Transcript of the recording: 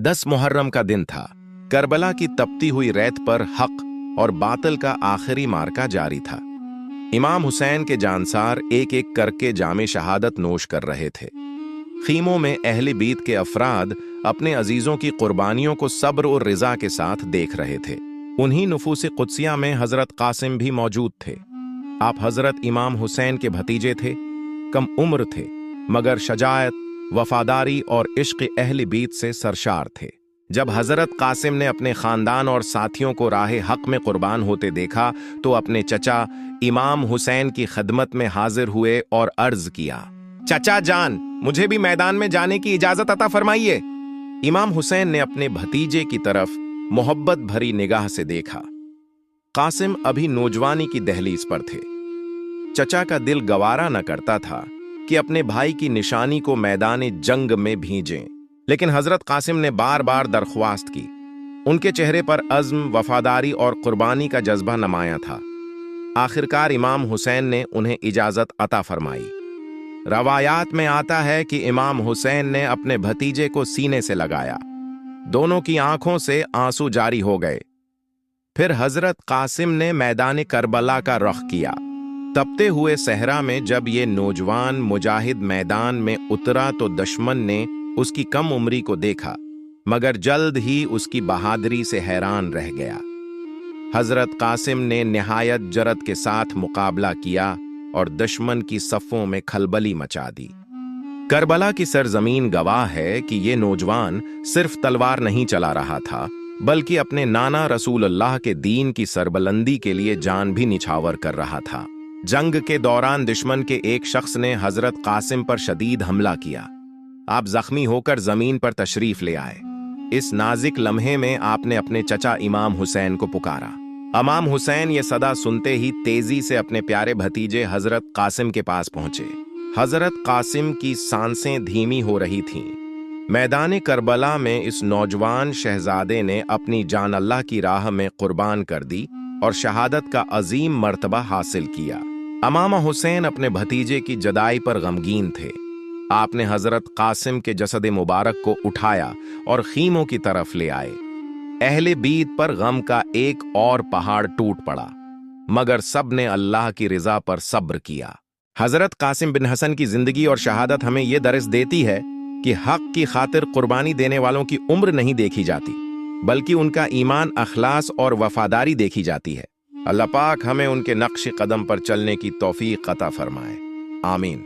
10 मुहर्रम का दिन था। करबला की तपती हुई रेत पर हक और बातिल का आखिरी मार्का जारी था। इमाम हुसैन के जानसार एक एक करके जामे शहादत नोश कर रहे थे। खीमों में अहले बीत के अफराद अपने अजीजों की कुर्बानियों को सब्र और रिजा के साथ देख रहे थे। उन्हीं नुफूस कुद्सिया में हजरत कासिम भी मौजूद थे। आप हजरत इमाम हुसैन के भतीजे थे, कम उम्र थे, मगर शजायत, वफादारी और इश्क अहले बीत से सरशार थे। जब हजरत कासिम ने अपने खानदान और साथियों को राहे हक में कुर्बान होते देखा तो अपने चचा इमाम हुसैन की खिदमत में हाजिर हुए और अर्ज किया, चचा जान, मुझे भी मैदान में जाने की इजाजत अता फरमाइए। इमाम हुसैन ने अपने भतीजे की तरफ मोहब्बत भरी निगाह से देखा। कासिम अभी नौजवानी की दहलीज पर थे। चचा का दिल गवारा न करता था कि अपने भाई की निशानी को मैदान जंग में भींजें, लेकिन हजरत कासिम ने बार बार दरख्वास्त की। उनके चेहरे पर अज़्म, वफादारी और कुर्बानी का जज्बा नुमायां था। आखिरकार इमाम हुसैन ने उन्हें इजाजत अता फरमाई। रवायात में आता है कि इमाम हुसैन ने अपने भतीजे को सीने से लगाया। दोनों की आंखों से आंसू जारी हो गए। फिर हजरत कासिम ने मैदान करबला का रुख किया। तपते हुए सहरा में जब ये नौजवान मुजाहिद मैदान में उतरा तो दुश्मन ने उसकी कम उम्री को देखा, मगर जल्द ही उसकी बहादुरी से हैरान रह गया। हजरत कासिम ने निहायत जरत के साथ मुकाबला किया और दुश्मन की सफ़ों में खलबली मचा दी। करबला की सरजमीन गवाह है कि ये नौजवान सिर्फ तलवार नहीं चला रहा था, बल्कि अपने नाना रसूलुल्लाह के दीन की सरबलंदी के लिए जान भी निछावर कर रहा था। जंग के दौरान दुश्मन के एक शख्स ने हजरत कासिम पर शदीद हमला किया। आप जख्मी होकर जमीन पर तशरीफ ले आए। इस नाजिक लम्हे में आपने अपने चचा इमाम हुसैन को पुकारा। इमाम हुसैन ये सदा सुनते ही तेजी से अपने प्यारे भतीजे हजरत कासिम के पास पहुंचे। हजरत कासिम की सांसें धीमी हो रही थीं। मैदान करबला में इस नौजवान शहजादे ने अपनी जान अल्लाह की राह में कुर्बान कर दी और शहादत का अजीम मर्तबा हासिल किया। इमाम हुसैन अपने भतीजे की जदाई पर गमगीन थे। आपने हजरत कासिम के जसद मुबारक को उठाया और खीमों की तरफ ले आए। अहले बीत पर गम का एक और पहाड़ टूट पड़ा, मगर सब ने अल्लाह की रिजा पर सब्र किया। हजरत कासिम बिन हसन की जिंदगी और शहादत हमें यह दर्स देती है कि हक की खातिर कुर्बानी देने वालों की उम्र नहीं देखी जाती, बल्कि उनका ईमान, अखलास और वफादारी देखी जाती है। अल्लाह पाक हमें उनके नक्श कदम पर चलने की तौफीक अता फरमाए। आमीन।